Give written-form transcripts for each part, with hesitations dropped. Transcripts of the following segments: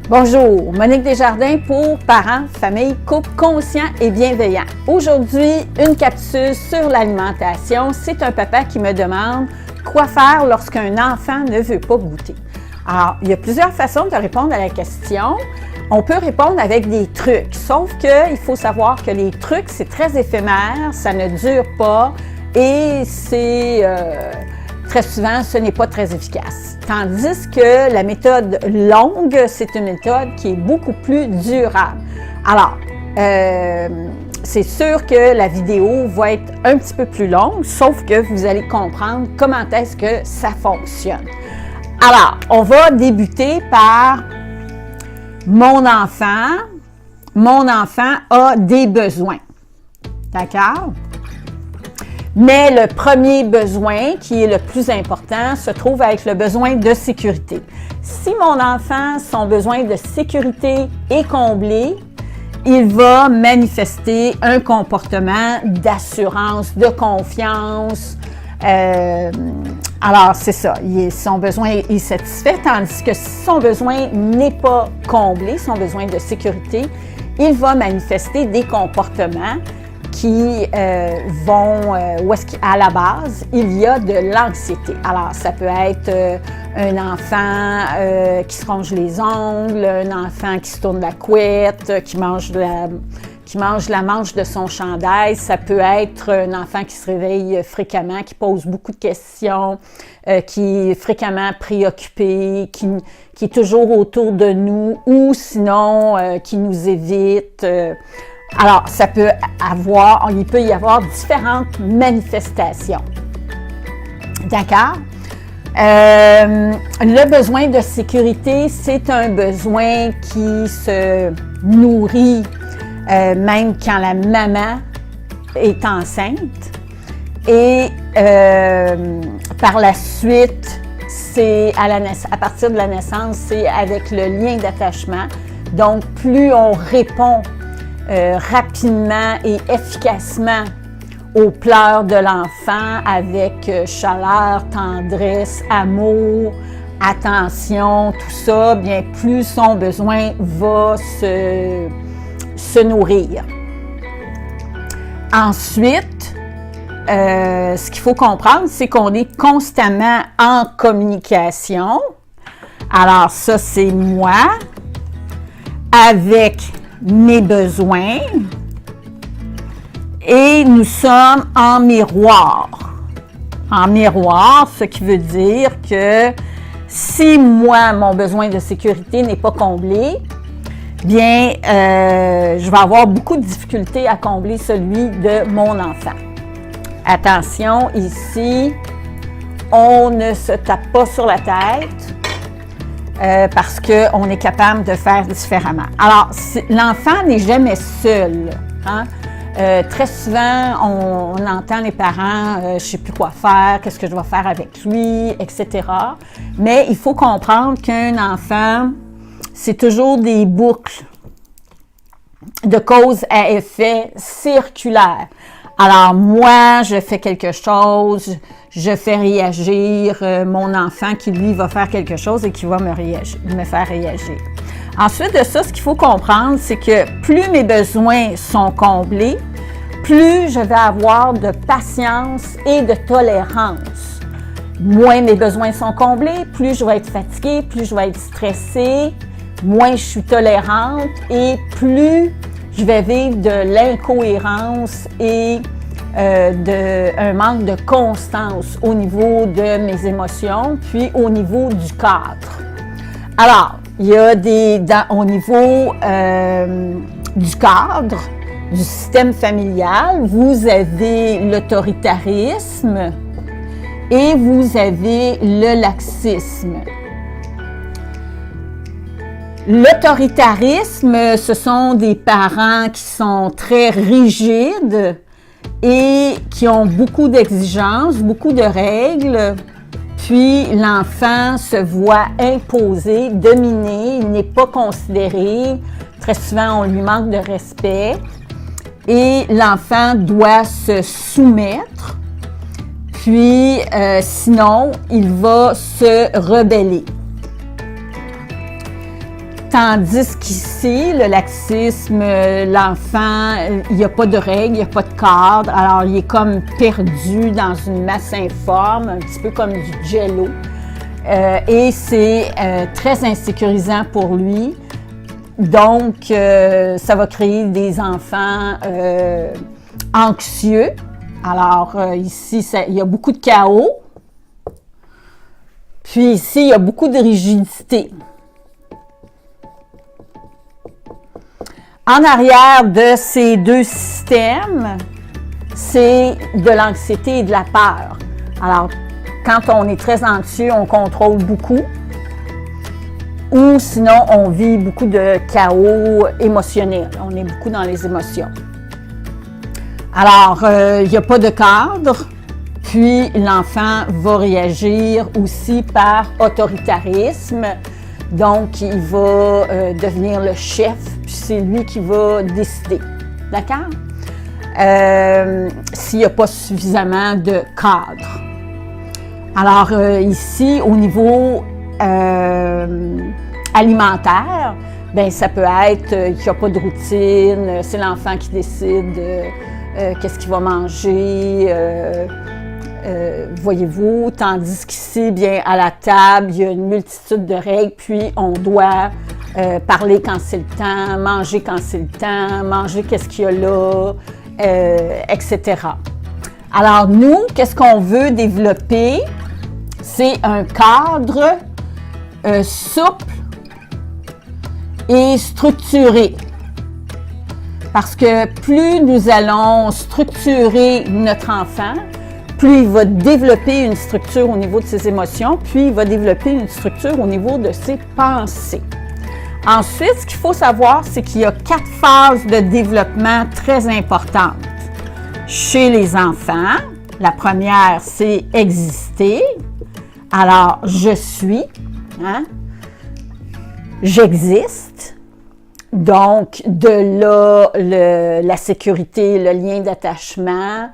Bonjour, Monique Desjardins pour Parents, Familles, Couples conscients et bienveillants. Aujourd'hui, une capsule sur l'alimentation. C'est un papa qui me demande quoi faire lorsqu'un enfant ne veut pas goûter. Alors, il y a plusieurs façons de répondre à la question. On peut répondre avec des trucs, sauf qu'il faut savoir que les trucs, c'est très éphémère, ça ne dure pas et c'est très souvent, ce n'est pas très efficace. Tandis que la méthode longue, c'est une méthode qui est beaucoup plus durable. Alors, c'est sûr que la vidéo va être un petit peu plus longue, sauf que vous allez comprendre comment est-ce que ça fonctionne. Alors, on va débuter par mon enfant a des besoins. D'accord? Mais le premier besoin, qui est le plus important, se trouve avec le besoin de sécurité. Si mon enfant, son besoin de sécurité est comblé, il va manifester un comportement d'assurance, de confiance. Alors, c'est ça, son besoin est satisfait, tandis que si son besoin n'est pas comblé, son besoin de sécurité, il va manifester des comportements qui vont, où est-ce qu'à la base, il y a de l'anxiété. Alors, ça peut être un enfant qui se ronge les ongles, un enfant qui se tourne la couette, qui mange la manche de son chandail. Ça peut être un enfant qui se réveille fréquemment, qui pose beaucoup de questions, qui est fréquemment préoccupé, qui est toujours autour de nous ou sinon qui nous évite. Alors, il peut y avoir différentes manifestations. D'accord? Le besoin de sécurité, c'est un besoin qui se nourrit même quand la maman est enceinte. Et par la suite, à partir de la naissance, c'est avec le lien d'attachement. Donc, plus on répond rapidement et efficacement aux pleurs de l'enfant avec chaleur, tendresse, amour, attention, tout ça, bien plus son besoin va se nourrir. Ensuite, ce qu'il faut comprendre, c'est qu'on est constamment en communication. Alors ça, c'est moi avec mes besoins et nous sommes en miroir. En miroir, ce qui veut dire que si moi, mon besoin de sécurité n'est pas comblé, bien, je vais avoir beaucoup de difficultés à combler celui de mon enfant. Attention, ici, on ne se tape pas sur la tête. Parce qu'on est capable de faire différemment. Alors, l'enfant n'est jamais seul. Hein? Très souvent, on entend les parents, je ne sais plus quoi faire, qu'est-ce que je vais faire avec lui, etc. Mais il faut comprendre qu'un enfant, c'est toujours des boucles de cause à effet circulaires. Alors, moi, je fais quelque chose, je fais réagir mon enfant qui, lui, va faire quelque chose et qui va me faire réagir. Ensuite de ça, ce qu'il faut comprendre, c'est que plus mes besoins sont comblés, plus je vais avoir de patience et de tolérance. Moins mes besoins sont comblés, plus je vais être fatiguée, plus je vais être stressée, moins je suis tolérante et plus je vais vivre de l'incohérence et un manque de constance au niveau de mes émotions, puis au niveau du cadre. Alors, il y a au niveau du cadre, du système familial, vous avez l'autoritarisme et vous avez le laxisme. L'autoritarisme, ce sont des parents qui sont très rigides et qui ont beaucoup d'exigences, beaucoup de règles, puis l'enfant se voit imposer, dominer, il n'est pas considéré, très souvent on lui manque de respect et l'enfant doit se soumettre, puis sinon il va se rebeller. Tandis qu'ici, le laxisme, l'enfant, il n'y a pas de règles, il n'y a pas de cadre, alors il est comme perdu dans une masse informe, un petit peu comme du jello. Et c'est très insécurisant pour lui. Donc, ça va créer des enfants anxieux. Alors, ici, il y a beaucoup de chaos. Puis ici, il y a beaucoup de rigidité. En arrière de ces deux systèmes, c'est de l'anxiété et de la peur. Alors, quand on est très anxieux, on contrôle beaucoup. Ou sinon, on vit beaucoup de chaos émotionnel. On est beaucoup dans les émotions. Alors, il n'y a pas de cadre. Puis, l'enfant va réagir aussi par autoritarisme. Donc, il va devenir le chef, puis c'est lui qui va décider. D'accord? S'il n'y a pas suffisamment de cadre. Alors, ici, au niveau alimentaire, bien, ça peut être qu'il n'y a pas de routine, c'est l'enfant qui décide qu'est-ce qu'il va manger. Voyez-vous, tandis qu'ici, bien, à la table, il y a une multitude de règles, puis on doit parler quand c'est le temps, manger quand c'est le temps, manger qu'est-ce qu'il y a là, etc. Alors, nous, qu'est-ce qu'on veut développer? C'est un cadre souple et structuré. Parce que plus nous allons structurer notre enfant, plus il va développer une structure au niveau de ses émotions, puis il va développer une structure au niveau de ses pensées. Ensuite, ce qu'il faut savoir, c'est qu'il y a 4 phases de développement très importantes chez les enfants. La première, c'est exister. Alors, je suis, hein? J'existe. Donc, de là, la sécurité, le lien d'attachement.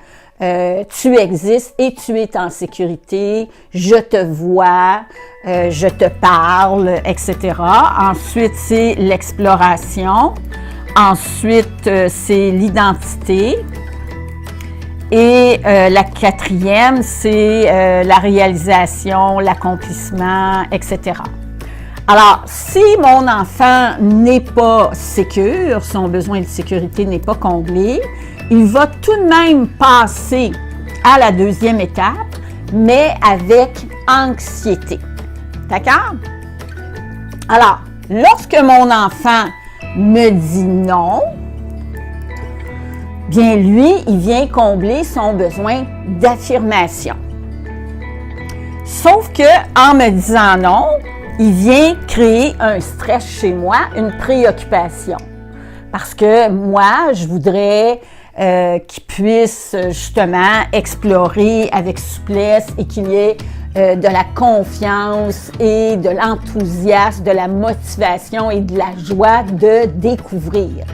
Tu existes et tu es en sécurité, je te vois, je te parle, etc. Ensuite, c'est l'exploration. Ensuite, c'est l'identité. Et la 4e, c'est la réalisation, l'accomplissement, etc. Alors, si mon enfant n'est pas sécure, son besoin de sécurité n'est pas comblé, il va tout de même passer à la 2e étape, mais avec anxiété. D'accord? Alors, lorsque mon enfant me dit non, bien lui, il vient combler son besoin d'affirmation. Sauf que en me disant non, il vient créer un stress chez moi, une préoccupation. Parce que moi, je voudrais qu'il puisse justement explorer avec souplesse et qu'il y ait de la confiance et de l'enthousiasme, de la motivation et de la joie de découvrir.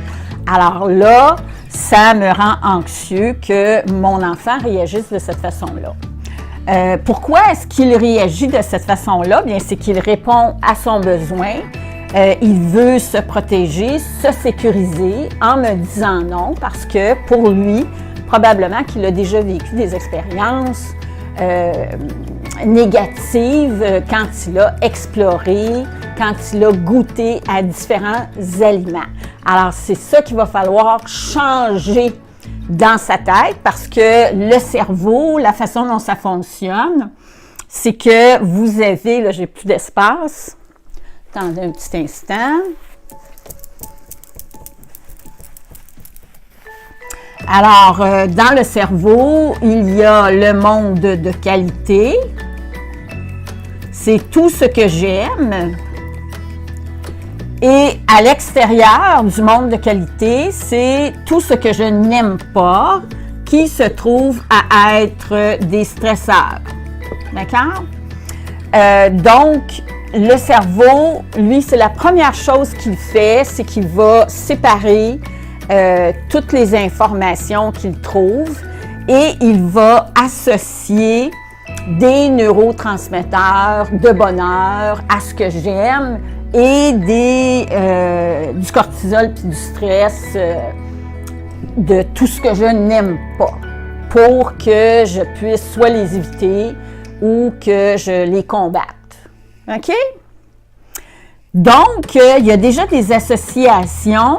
Alors là, ça me rend anxieux que mon enfant réagisse de cette façon-là. Pourquoi est-ce qu'il réagit de cette façon-là? Bien, c'est qu'il répond à son besoin. Il veut se protéger, se sécuriser en me disant non parce que pour lui, probablement qu'il a déjà vécu des expériences négatives quand il a exploré, quand il a goûté à différents aliments. Alors, c'est ça qu'il va falloir changer dans sa tête parce que le cerveau, la façon dont ça fonctionne, c'est que vous avez, là, j'ai plus d'espace. Attendez un petit instant. Alors, dans le cerveau, il y a le monde de qualité. C'est tout ce que j'aime. Et à l'extérieur du monde de qualité, c'est tout ce que je n'aime pas qui se trouve à être des stresseurs. D'accord? Donc, le cerveau, lui, c'est la première chose qu'il fait, c'est qu'il va séparer toutes les informations qu'il trouve et il va associer des neurotransmetteurs de bonheur à ce que j'aime et du cortisol puis du stress, de tout ce que je n'aime pas, pour que je puisse soit les éviter ou que je les combatte. OK? Donc, il y a déjà des associations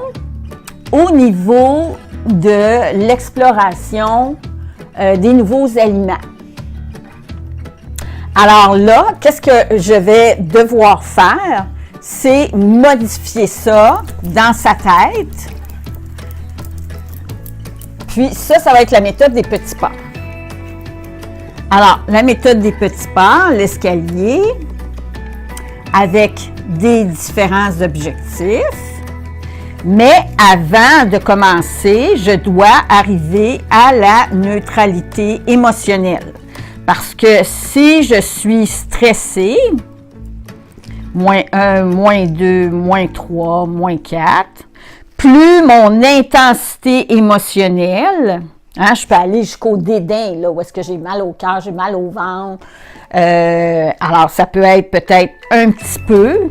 au niveau de l'exploration des nouveaux aliments. Alors là, qu'est-ce que je vais devoir faire? C'est modifier ça dans sa tête. Puis ça va être la méthode des petits pas. Alors, la méthode des petits pas, l'escalier, avec des différents objectifs. Mais avant de commencer, je dois arriver à la neutralité émotionnelle. Parce que si je suis stressée, -1, -2, -3, -4, plus mon intensité émotionnelle, je peux aller jusqu'au dédain, là, où est-ce que j'ai mal au cœur, j'ai mal au ventre. Alors, ça peut être peut-être un petit peu.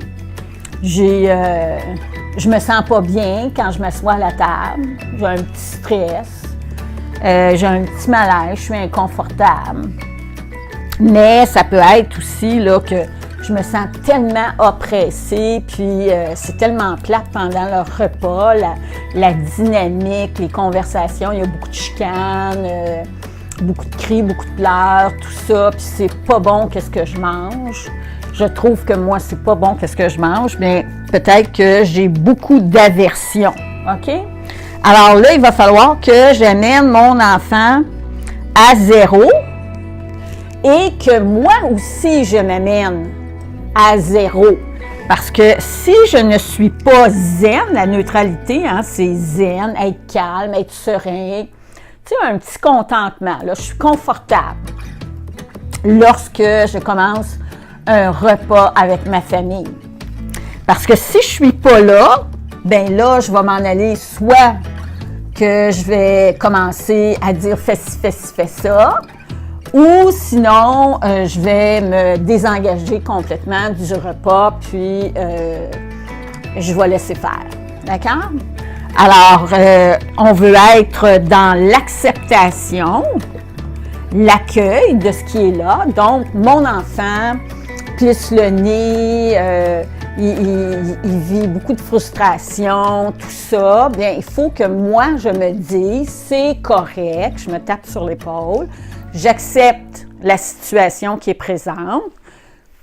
Je me sens pas bien quand je m'assois à la table. J'ai un petit stress. J'ai un petit malaise, je suis inconfortable. Mais ça peut être aussi là, que je me sens tellement oppressée, puis c'est tellement plate pendant le repas, la dynamique, les conversations, il y a beaucoup de chicanes, beaucoup de cris, beaucoup de pleurs, tout ça, puis c'est pas bon qu'est-ce que je mange. Je trouve que moi, c'est pas bon qu'est-ce que je mange, mais peut-être que j'ai beaucoup d'aversion, OK? Alors là, il va falloir que j'amène mon enfant à 0 et que moi aussi, je m'amène à 0. Parce que si je ne suis pas zen, la neutralité, c'est zen, être calme, être serein, tu sais, un petit contentement, là, je suis confortable lorsque je commence un repas avec ma famille. Parce que si je suis pas là, ben là, je vais m'en aller soit que je vais commencer à dire fais ci, fais ci, fais ça, ou sinon, je vais me désengager complètement du repas, puis je vais laisser faire. D'accord? Alors, on veut être dans l'acceptation, l'accueil de ce qui est là. Donc, mon enfant plisse le nez, il vit beaucoup de frustration, tout ça. Bien, il faut que moi, je me dise, c'est correct, je me tape sur l'épaule. J'accepte la situation qui est présente.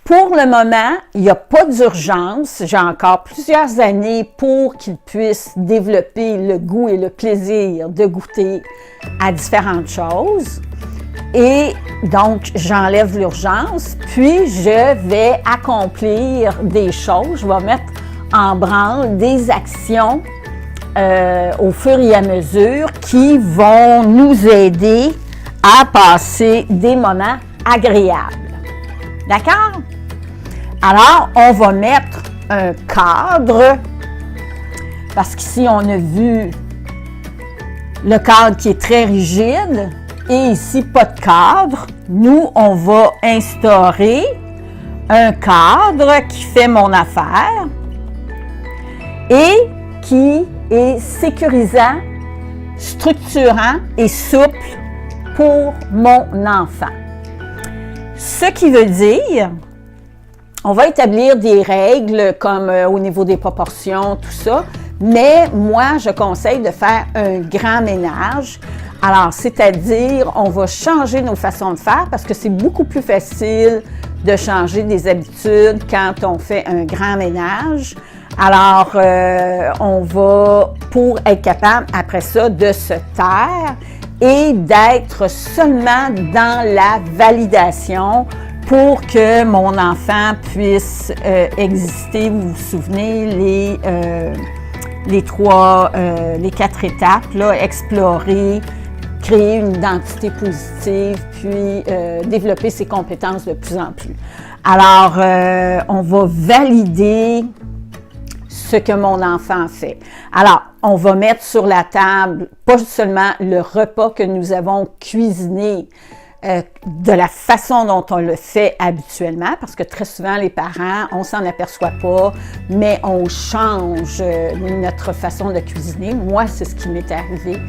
Pour le moment, il n'y a pas d'urgence. J'ai encore plusieurs années pour qu'il puisse développer le goût et le plaisir de goûter à différentes choses. Et donc, j'enlève l'urgence, puis je vais accomplir des choses. Je vais mettre en branle des actions au fur et à mesure qui vont nous aider à passer des moments agréables. D'accord? Alors, on va mettre un cadre, parce qu'ici, on a vu le cadre qui est très rigide, et ici, pas de cadre. Nous, on va instaurer un cadre qui fait mon affaire et qui est sécurisant, structurant et souple pour mon enfant. Ce qui veut dire, on va établir des règles comme au niveau des proportions, tout ça, mais moi, je conseille de faire un grand ménage. Alors, c'est-à-dire, on va changer nos façons de faire parce que c'est beaucoup plus facile de changer des habitudes quand on fait un grand ménage. Alors, on va, pour être capable, après ça, de se taire et d'être seulement dans la validation pour que mon enfant puisse exister. Vous vous souvenez, les 4 étapes, là, explorer, créer une identité positive, puis développer ses compétences de plus en plus. Alors, on va valider ce que mon enfant fait. Alors, on va mettre sur la table pas seulement le repas que nous avons cuisiné, de la façon dont on le fait habituellement, parce que très souvent, les parents, on s'en aperçoit pas, mais on change notre façon de cuisiner. Moi, c'est ce qui m'est arrivé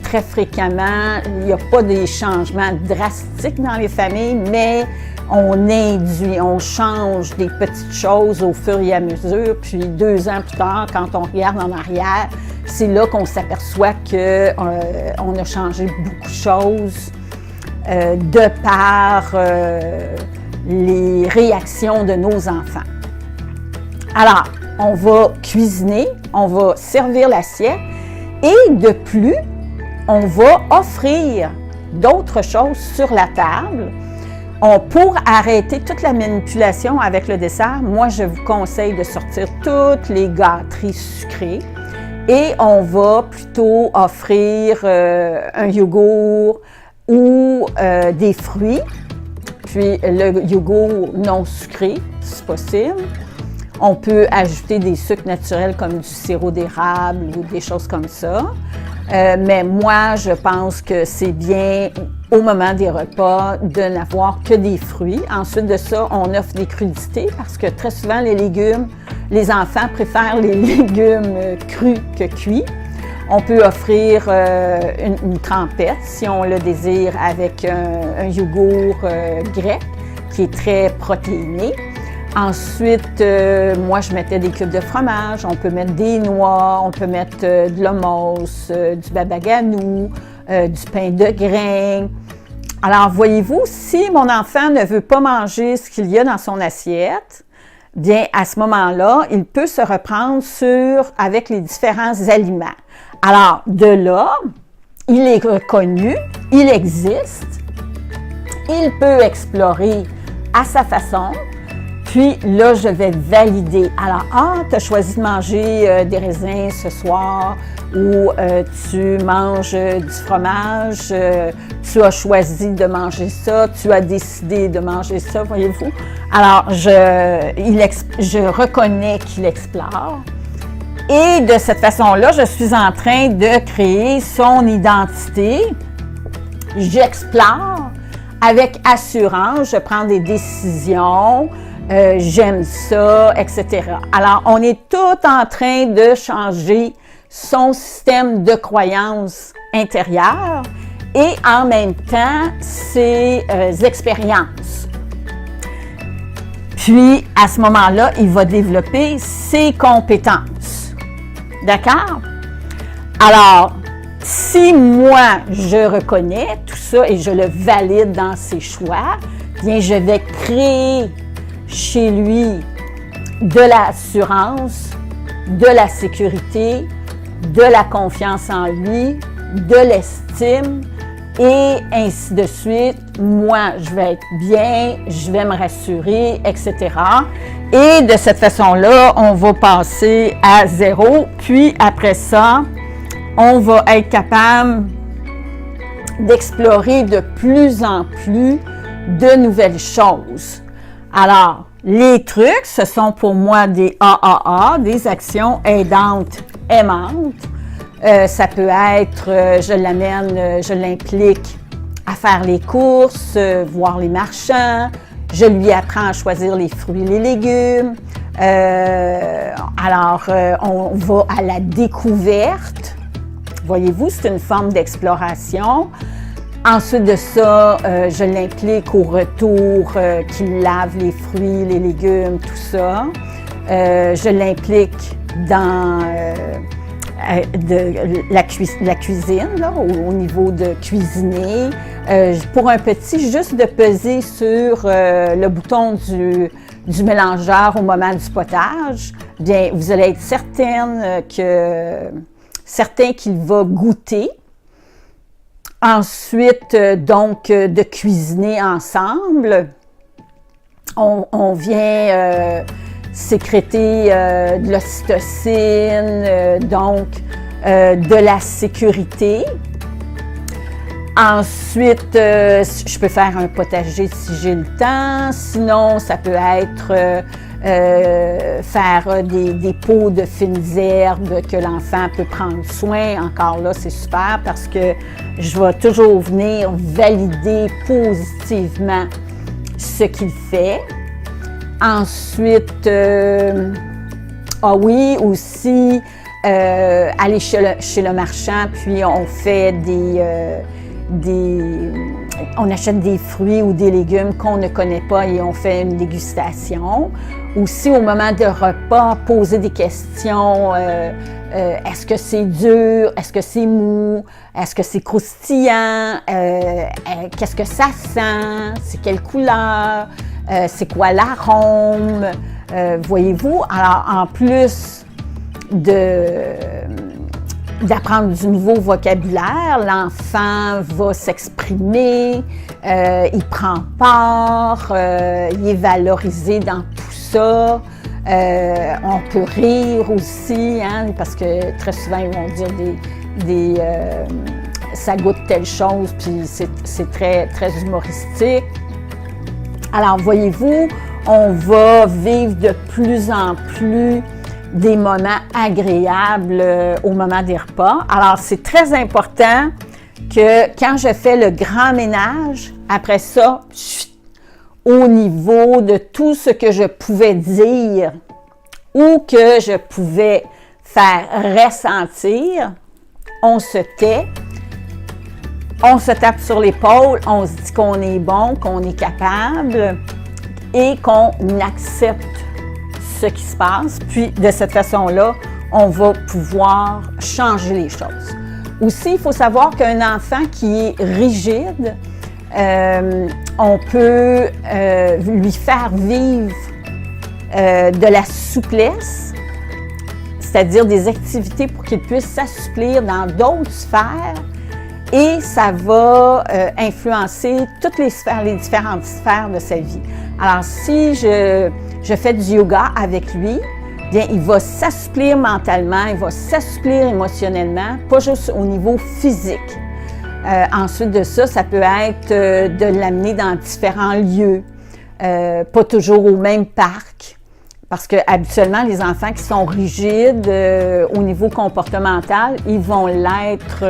très fréquemment. Il n'y a pas des changements drastiques dans les familles, mais on induit, on change des petites choses au fur et à mesure. Puis 2 ans plus tard, quand on regarde en arrière, c'est là qu'on s'aperçoit qu'on a changé beaucoup de choses de par les réactions de nos enfants. Alors, on va cuisiner, on va servir l'assiette et de plus, on va offrir d'autres choses sur la table. Pour arrêter toute la manipulation avec le dessert, moi, je vous conseille de sortir toutes les gâteries sucrées et on va plutôt offrir un yogourt ou des fruits, puis le yogourt non sucré, si possible. On peut ajouter des sucres naturels comme du sirop d'érable ou des choses comme ça. Mais moi, je pense que c'est bien, au moment des repas, de n'avoir que des fruits. Ensuite de ça, on offre des crudités parce que très souvent, les légumes, les enfants préfèrent les légumes crus que cuits. On peut offrir une trempette, si on le désire, avec un yogourt grec qui est très protéiné. Ensuite, moi, je mettais des cubes de fromage. On peut mettre des noix, on peut mettre de l'hummus, du babaganou, du pain de grain. Alors, voyez-vous, si mon enfant ne veut pas manger ce qu'il y a dans son assiette, bien, à ce moment-là, il peut se reprendre avec les différents aliments. Alors, de là, il est reconnu, il existe, il peut explorer à sa façon, puis là, je vais valider. Alors, tu as choisi de manger des raisins ce soir ou tu manges du fromage, tu as choisi de manger ça, tu as décidé de manger ça, voyez-vous. Alors, je reconnais qu'il explore. Et de cette façon-là, je suis en train de créer son identité. J'explore avec assurance, je prends des décisions, j'aime ça, etc. Alors, on est tout en train de changer son système de croyances intérieures et en même temps, ses expériences. Puis, à ce moment-là, il va développer ses compétences. D'accord? Alors, si moi, je reconnais tout ça et je le valide dans ses choix, bien, je vais créer chez lui de l'assurance, de la sécurité, de la confiance en lui, de l'estime et ainsi de suite. Moi, je vais être bien, je vais me rassurer, etc. Et de cette façon-là, on va passer à 0. Puis après ça, on va être capable d'explorer de plus en plus de nouvelles choses. Alors, les trucs, ce sont pour moi des AAA, des actions aidantes, aimantes. Ça peut être, je l'implique à faire les courses, voir les marchands, je lui apprends à choisir les fruits et les légumes. On va à la découverte. Voyez-vous, c'est une forme d'exploration. Ensuite de ça, je l'implique au retour qu'il lave les fruits, les légumes, tout ça. Je l'implique dans la cuisine, là, au niveau de cuisiner. Pour un petit, juste de peser sur le bouton du mélangeur au moment du potage, bien, vous allez être certain qu'il va goûter. Ensuite, donc, de cuisiner ensemble. On vient sécréter de l'ocytocine, donc de la sécurité. Ensuite, je peux faire un potager si j'ai le temps. Sinon, ça peut être faire des pots de fines herbes que l'enfant peut prendre soin. Encore là, c'est super parce que je vais toujours venir valider positivement ce qu'il fait. Ensuite, ah oui, aussi, aller chez le marchand, puis on fait on achète des fruits ou des légumes qu'on ne connaît pas et on fait une dégustation. Aussi, au moment de repas, poser des questions. Est-ce que c'est dur? Est-ce que c'est mou? Est-ce que c'est croustillant? Qu'est-ce que ça sent? C'est quelle couleur? C'est quoi l'arôme? Voyez-vous? Alors, en plus d'apprendre du nouveau vocabulaire, l'enfant va s'exprimer, il prend part, il est valorisé dans tout ça. On peut rire aussi, hein, parce que très souvent ils vont dire ça goûte telle chose, puis c'est très, très humoristique. Alors, voyez-vous, on va vivre de plus en plus des moments agréables au moment des repas. Alors, c'est très important que quand je fais le grand ménage, après ça, au niveau de tout ce que je pouvais dire ou que je pouvais faire ressentir, on se tait, on se tape sur l'épaule, on se dit qu'on est bon, qu'on est capable et qu'on accepte ce qui se passe. Puis, de cette façon-là, on va pouvoir changer les choses. Aussi, il faut savoir qu'un enfant qui est rigide, on peut lui faire vivre de la souplesse, c'est-à-dire des activités pour qu'il puisse s'assouplir dans d'autres sphères et ça va influencer toutes les sphères, les différentes sphères de sa vie. Alors, si je fais du yoga avec lui, bien, il va s'assouplir mentalement, il va s'assouplir émotionnellement, pas juste au niveau physique. Ensuite de ça, ça peut être de l'amener dans différents lieux, pas toujours au même parc, parce que habituellement, les enfants qui sont rigides au niveau comportemental, ils vont l'être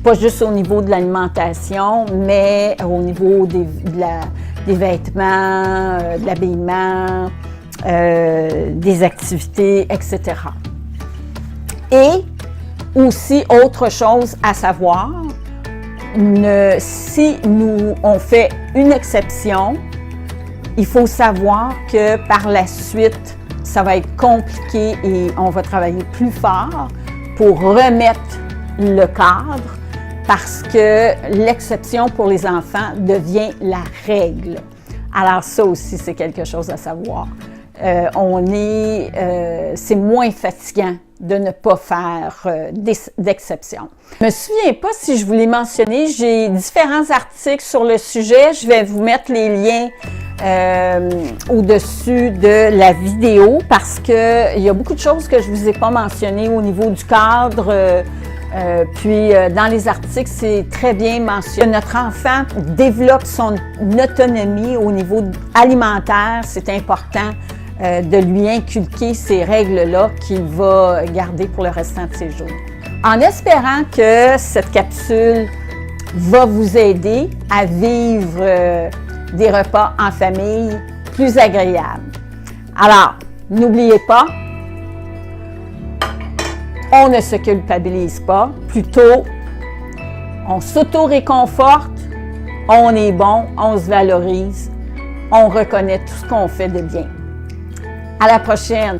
pas juste au niveau de l'alimentation, mais au niveau des vêtements, de l'habillement, des activités, etc. Et aussi, autre chose à savoir, si on fait une exception, il faut savoir que par la suite, ça va être compliqué et on va travailler plus fort pour remettre le cadre parce que l'exception pour les enfants devient la règle. Alors ça aussi, c'est quelque chose à savoir. C'est moins fatigant de ne pas faire d'exception. Je ne me souviens pas si je vous l'ai mentionné, j'ai différents articles sur le sujet. Je vais vous mettre les liens au-dessus de la vidéo parce qu'il y a beaucoup de choses que je ne vous ai pas mentionnées au niveau du cadre. Puis, dans les articles, c'est très bien mentionné. Notre enfant développe son autonomie au niveau alimentaire. C'est important de lui inculquer ces règles-là qu'il va garder pour le restant de ses jours. En espérant que cette capsule va vous aider à vivre des repas en famille plus agréables. Alors, n'oubliez pas, on ne se culpabilise pas, plutôt on s'auto-réconforte, on est bon, on se valorise, on reconnaît tout ce qu'on fait de bien. À la prochaine!